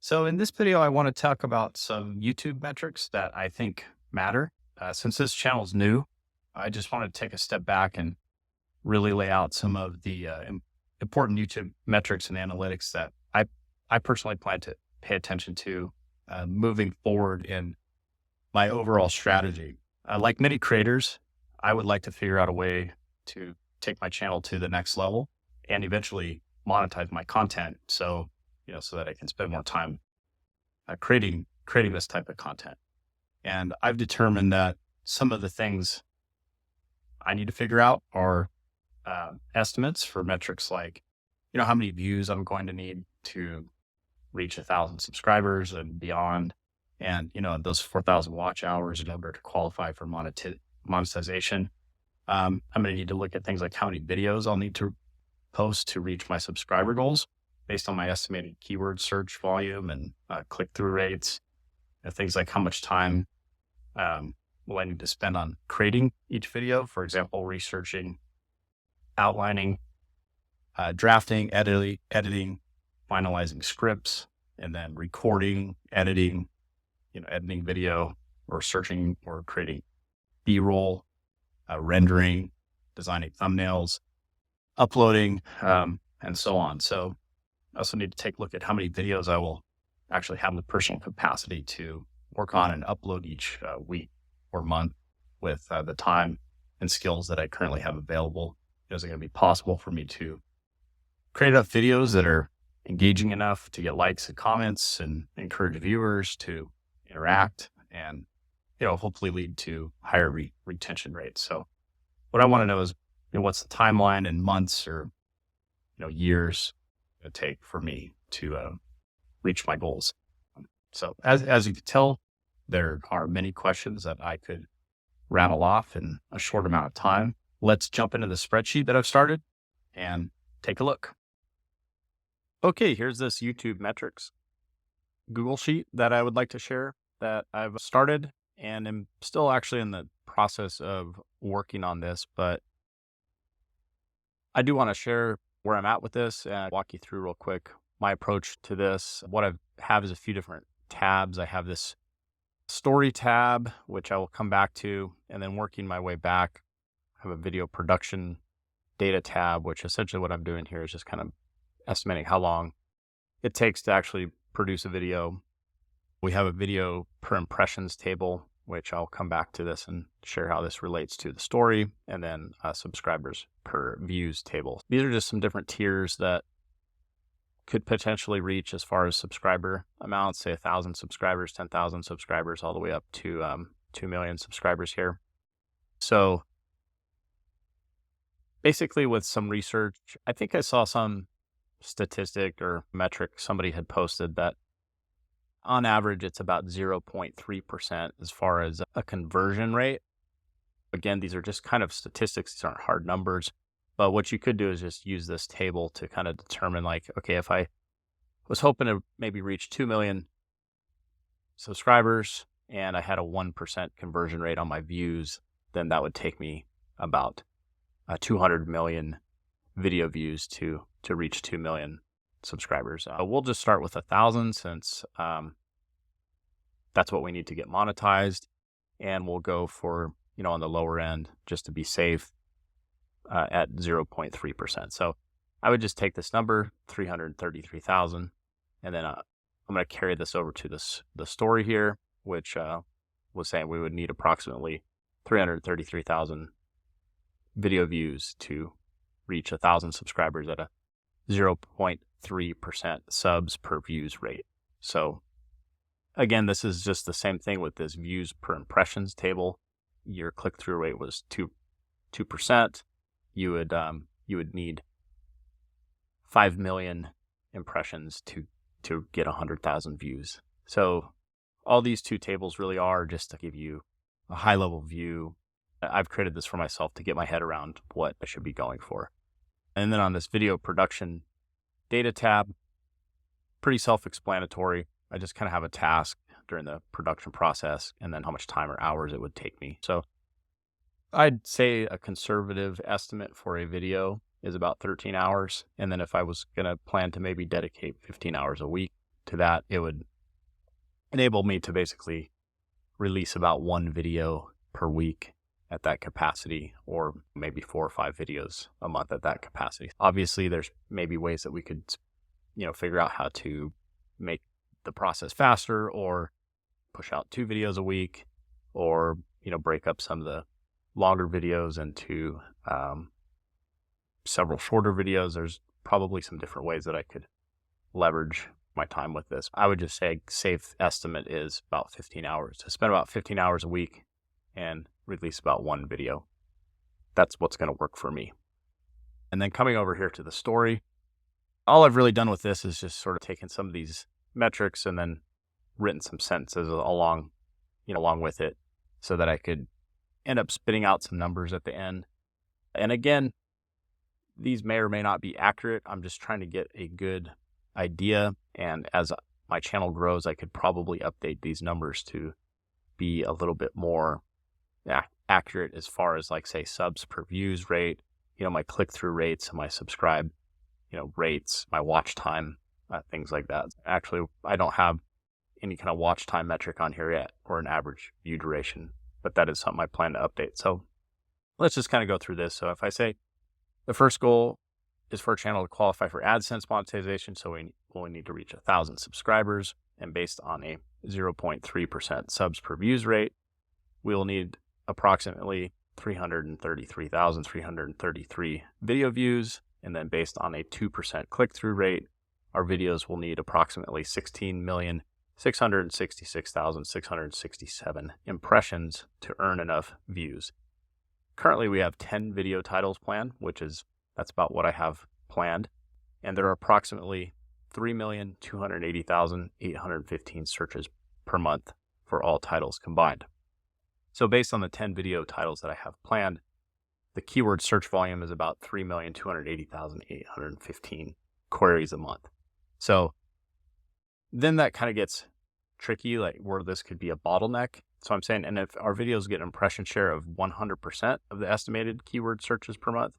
So in this video, I want to talk about some YouTube metrics that I think matter. Since this channel is new, I just want to take a step back and really lay out some of the important YouTube metrics and analytics that I personally plan to pay attention to moving forward in my overall strategy. Like many creators, I would like to figure out a way to take my channel to the next level and eventually monetize my content. So that I can spend more time creating this type of content. And I've determined that some of the things I need to figure out are estimates for metrics like, how many views I'm going to need to reach 1,000 subscribers and beyond, and those 4,000 watch hours in order to qualify for monetization. I'm going to need to look at things like how many videos I'll need to post to reach my subscriber goals based on my estimated keyword search volume and click-through rates, things like how much time will I need to spend on creating each video. For example, researching, outlining, drafting, editing, finalizing scripts, and then recording, editing video, or searching or creating B-roll, rendering, designing thumbnails, uploading, and so on. So I also need to take a look at how many videos I will actually have the personal capacity to work on and upload each week or month with the time and skills that I currently have available. Is it going to be possible for me to create enough videos that are engaging enough to get likes and comments and encourage viewers to interact and, hopefully lead to higher retention rates? So what I want to know is, what's the timeline in months or, years it take for me to reach my goals. So as you can tell, there are many questions that I could rattle off in a short amount of time. Let's jump into the spreadsheet that I've started and take a look. Okay, here's this YouTube metrics Google sheet that I would like to share that I've started and am still actually in the process of working on this, but I do want to share where I'm at with this and walk you through real quick my approach to this. What I have is a few different tabs. I have this story tab, which I will come back to, and then working my way back, I have a video production data tab, which essentially what I'm doing here is just kind of estimating how long it takes to actually produce a video. We have a video per impressions table, which I'll come back to this and share how this relates to the story, and then subscribers per views table. These are just some different tiers that could potentially reach as far as subscriber amounts, say 1,000 subscribers, 10,000 subscribers, all the way up to 2 million subscribers here. So basically with some research, I think I saw some statistic or metric somebody had posted that on average, it's about 0.3% as far as a conversion rate. Again, these are just kind of statistics. These aren't hard numbers. But what you could do is just use this table to kind of determine, like, okay, if I was hoping to maybe reach 2 million subscribers and I had a 1% conversion rate on my views, then that would take me about 200 million video views to reach 2 million subscribers. We'll just start with 1,000 since that's what we need to get monetized, and we'll go for on the lower end just to be safe at 0.3%. So I would just take this number 333,000, and then I'm going to carry this over to the story here, which was saying we would need approximately 333,000 video views to reach 1,000 subscribers at a 0.3% subs per views rate. So again, this is just the same thing with this views per impressions table. Your click-through rate was 2%. You would need 5 million impressions to get 100,000 views. So all these two tables really are just to give you a high-level view. I've created this for myself to get my head around what I should be going for. And then on this video production data tab, pretty self-explanatory. I just kind of have a task during the production process and then how much time or hours it would take me. So I'd say a conservative estimate for a video is about 13 hours. And then if I was going to plan to maybe dedicate 15 hours a week to that, it would enable me to basically release about one video per week at that capacity, or maybe 4 or 5 videos a month at that capacity. Obviously, there's maybe ways that we could, figure out how to make the process faster, or push out 2 videos a week, or, break up some of the longer videos into several shorter videos. There's probably some different ways that I could leverage my time with this. I would just say safe estimate is about 15 hours. To spend about 15 hours a week and release about 1 video. That's what's going to work for me. And then coming over here to the story, all I've really done with this is just sort of taken some of these metrics and then written some sentences along with it, so that I could end up spitting out some numbers at the end. And again, these may or may not be accurate. I'm just trying to get a good idea. And as my channel grows, I could probably update these numbers to be a little bit more accurate as far as, like, say, subs per views rate, my click-through rates, my subscribe, rates, my watch time, things like that. Actually, I don't have any kind of watch time metric on here yet, or an average view duration, but that is something I plan to update. So let's just kind of go through this. So if I say the first goal is for a channel to qualify for AdSense monetization, so we only need to reach 1,000 subscribers, and based on a 0.3% subs per views rate, we will need approximately 333,333 video views. And then based on a 2% click-through rate, our videos will need approximately 16,666,667 impressions to earn enough views. Currently, we have 10 video titles planned, that's about what I have planned. And there are approximately 3,280,815 searches per month for all titles combined. So based on the 10 video titles that I have planned, the keyword search volume is about 3,280,815 queries a month. So then that kind of gets tricky, like where this could be a bottleneck. So I'm saying, and if our videos get an impression share of 100% of the estimated keyword searches per month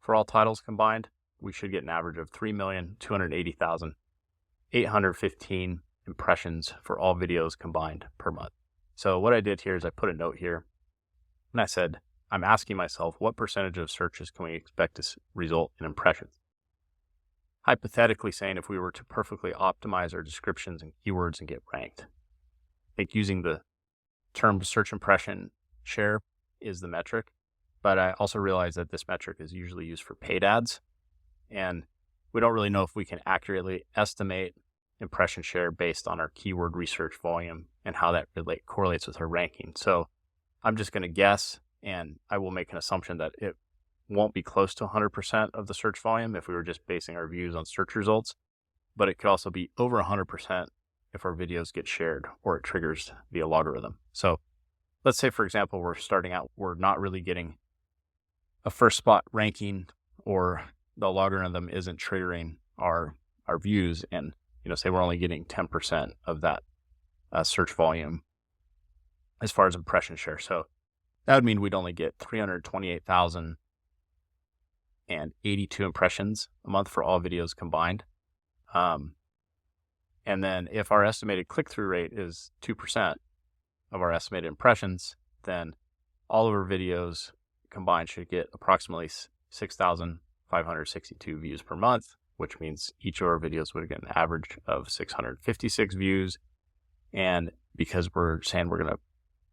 for all titles combined, we should get an average of 3,280,815 impressions for all videos combined per month. So what I did here is I put a note here, and I said, I'm asking myself, what percentage of searches can we expect to result in impressions? Hypothetically saying, if we were to perfectly optimize our descriptions and keywords and get ranked, I think using the term search impression share is the metric, but I also realize that this metric is usually used for paid ads, and we don't really know if we can accurately estimate impression share based on our keyword research volume and how that correlates with our ranking. So I'm just going to guess, and I will make an assumption that it won't be close to 100% of the search volume if we were just basing our views on search results, but it could also be over 100% if our videos get shared or it triggers the algorithm. So let's say, for example, we're starting out, we're not really getting a first spot ranking, or the algorithm isn't triggering our views, and say we're only getting 10% of that search volume as far as impression share. So that would mean we'd only get 328,082 impressions a month for all videos combined. And then if our estimated click-through rate is 2% of our estimated impressions, then all of our videos combined should get approximately 6,562 views per month, which means each of our videos would get an average of 656 views. And because we're saying we're going to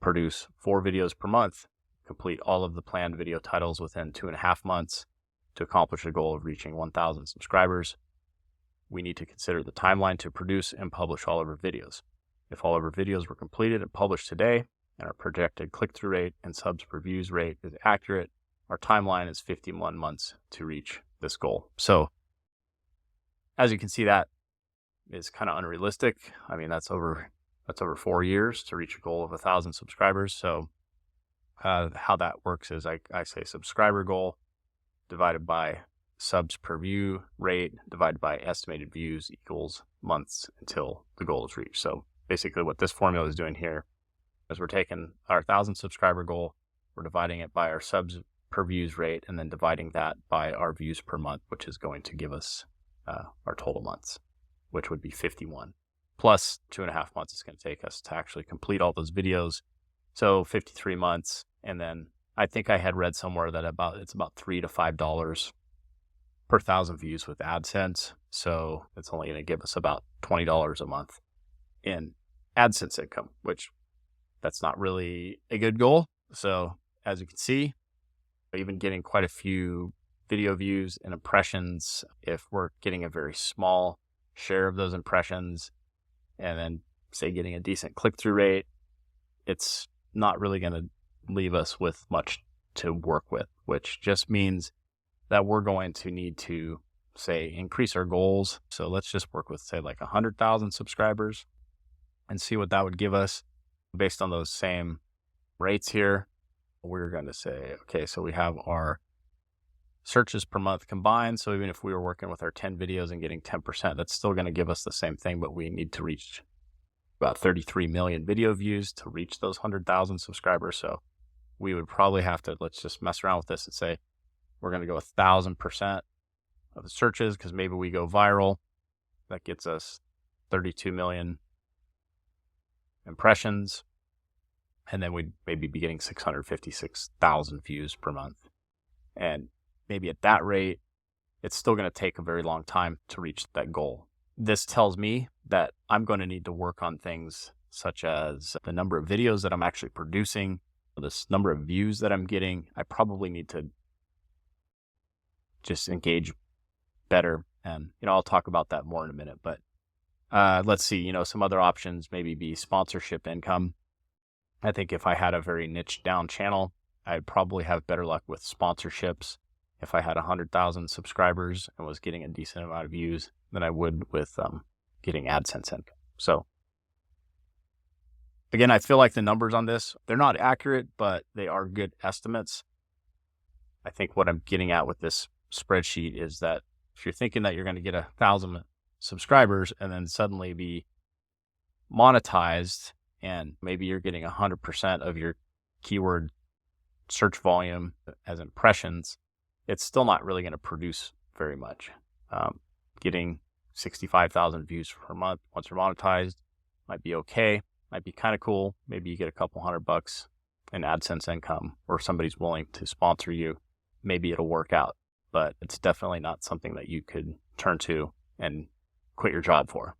produce 4 videos per month, complete all of the planned video titles within 2.5 months to accomplish the goal of reaching 1,000 subscribers, we need to consider the timeline to produce and publish all of our videos. If all of our videos were completed and published today, and our projected click-through rate and subs per views rate is accurate, our timeline is 51 months to reach this goal. So as you can see, that is kind of unrealistic. I mean, that's over 4 years to reach a goal of 1,000 subscribers. So how that works is I say subscriber goal divided by subs per view rate divided by estimated views equals months until the goal is reached. So basically what this formula is doing here is we're taking our 1,000 subscriber goal, we're dividing it by our subs per views rate, and then dividing that by our views per month, which is going to give us our total months, which would be 51. plus 2.5 months it's going to take us to actually complete all those videos. So 53 months. And then I think I had read somewhere that it's about $3 to $5 per 1,000 views with AdSense. So it's only going to give us about $20 a month in AdSense income, which that's not really a good goal. So as you can see, even getting quite a few video views and impressions, if we're getting a very small share of those impressions and then say getting a decent click-through rate, it's not really going to leave us with much to work with, which just means that we're going to need to say increase our goals. So let's just work with say like 100,000 subscribers and see what that would give us based on those same rates here. We're going to say, okay, so we have our searches per month combined. So even if we were working with our 10 videos and getting 10%, that's still going to give us the same thing, but we need to reach about 33 million video views to reach those 100,000 subscribers. So we would probably have to, let's just mess around with this and say, we're going to go 1,000% of the searches because maybe we go viral. That gets us 32 million impressions. And then we'd maybe be getting 656,000 views per month. And maybe at that rate, it's still going to take a very long time to reach that goal. This tells me that I'm going to need to work on things such as the number of videos that I'm actually producing, this number of views that I'm getting. I probably need to just engage better. And, I'll talk about that more in a minute. But let's see, some other options maybe be sponsorship income. I think if I had a very niche down channel, I'd probably have better luck with sponsorships if I had 100,000 subscribers and was getting a decent amount of views than I would with getting AdSense income. So again, I feel like the numbers on this, they're not accurate, but they are good estimates. I think what I'm getting at with this spreadsheet is that if you're thinking that you're going to get 1,000 subscribers and then suddenly be monetized, and maybe you're getting 100% of your keyword search volume as impressions, it's still not really going to produce very much. Getting 65,000 views per month once you're monetized might be okay, might be kind of cool. Maybe you get a couple $100 in AdSense income, or somebody's willing to sponsor you. Maybe it'll work out, but it's definitely not something that you could turn to and quit your job for.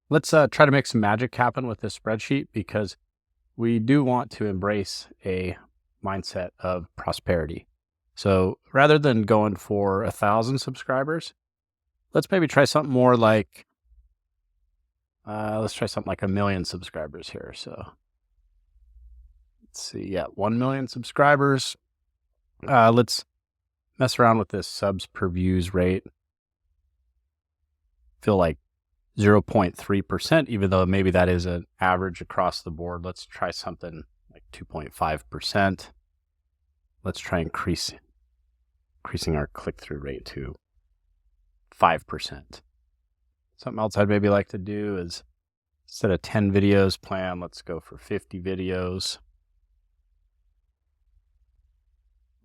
Let's try to make some magic happen with this spreadsheet, because we do want to embrace a mindset of prosperity. So rather than going for 1,000 subscribers, let's maybe try something more like, let's try something like 1 million subscribers here. So let's see, 1 million subscribers. Let's mess around with this subs per views rate. Feel like 0.3%, even though maybe that is an average across the board. Let's try something like 2.5%. Let's try increasing our click-through rate to 5%. Something else I'd maybe like to do is, instead of 10 videos plan, let's go for 50 videos.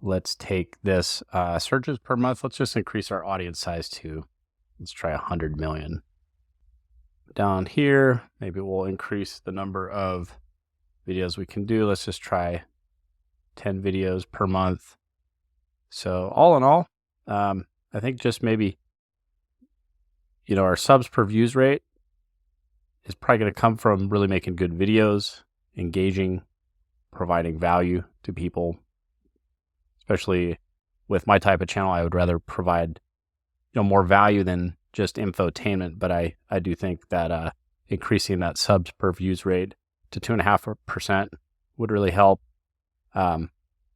Let's take this searches per month. Let's just increase our audience size to, let's try 100 million. Down here, maybe we'll increase the number of videos we can do. Let's just try 10 videos per month. So all in all, I think just maybe, our subs per views rate is probably going to come from really making good videos, engaging, providing value to people. Especially with my type of channel, I would rather provide, more value than just infotainment. But I do think that increasing that subs per views rate to 2.5% would really help.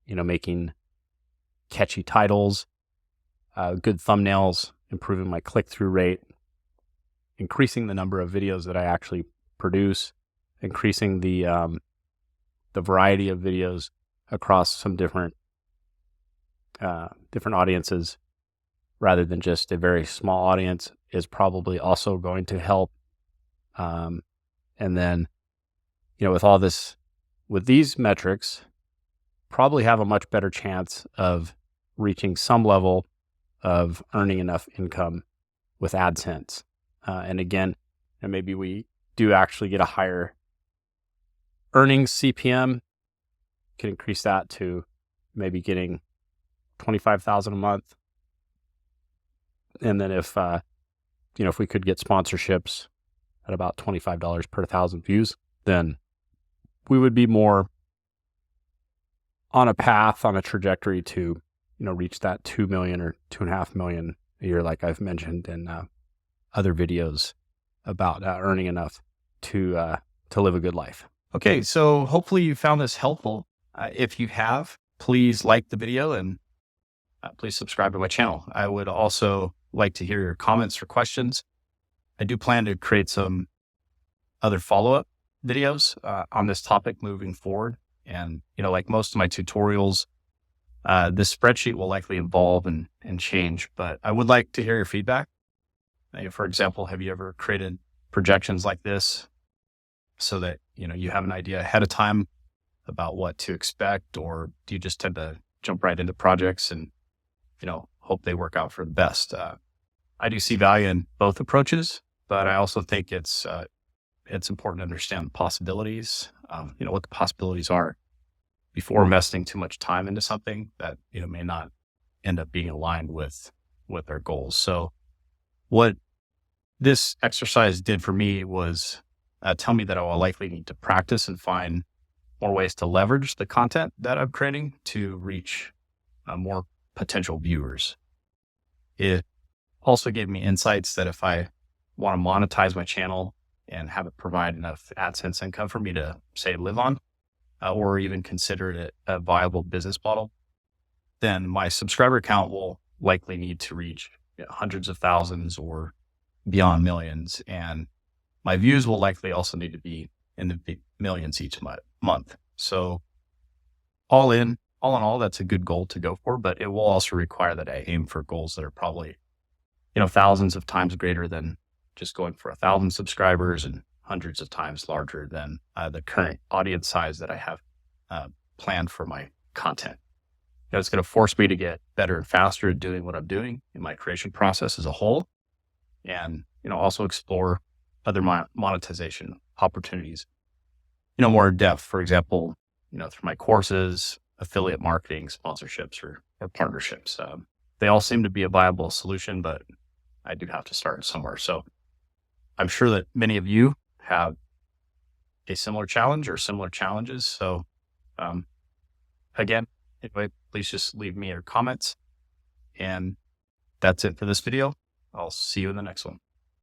Making catchy titles, good thumbnails, improving my click-through rate, increasing the number of videos that I actually produce, increasing the variety of videos across some different audiences rather than just a very small audience is probably also going to help. And then, with all this, with these metrics, probably have a much better chance of reaching some level of earning enough income with AdSense. And again, maybe we do actually get a higher earnings CPM, can increase that to maybe getting 25,000 a month. And then if we could get sponsorships at about $25 per 1,000 views, then we would be more on a path, on a trajectory to, reach that 2 million or 2.5 million a year, like I've mentioned in other videos about earning enough to live a good life. Okay, so hopefully you found this helpful. If you have, please like the video and please subscribe to my channel. I would also like to hear your comments or questions. I do plan to create some other follow-up videos on this topic moving forward. And, like most of my tutorials, this spreadsheet will likely evolve and change, but I would like to hear your feedback. For example, have you ever created projections like this so that, you have an idea ahead of time about what to expect, or do you just tend to jump right into projects and, hope they work out for the best? I do see value in both approaches, but I also think it's important to understand the possibilities, what the possibilities are before investing too much time into something that, may not end up being aligned with our goals. So what this exercise did for me was tell me that I will likely need to practice and find more ways to leverage the content that I'm creating to reach more potential viewers. It also gave me insights that if I want to monetize my channel and have it provide enough AdSense income for me to, say, live on, or even consider it a viable business model, then my subscriber count will likely need to reach hundreds of thousands or beyond millions. And my views will likely also need to be in the millions each month. So all in all, that's a good goal to go for, but it will also require that I aim for goals that are probably, thousands of times greater than just going for 1,000 subscribers and hundreds of times larger than the current audience size that I have planned for my content. It's going to force me to get better and faster at doing what I'm doing in my creation process as a whole, and also explore other monetization opportunities, more in depth. For example, through my courses, affiliate marketing, sponsorships, or partnerships. They all seem to be a viable solution, but I do have to start somewhere. So I'm sure that many of you have a similar challenge or similar challenges. So again, anyway, please just leave me your comments. And that's it for this video. I'll see you in the next one.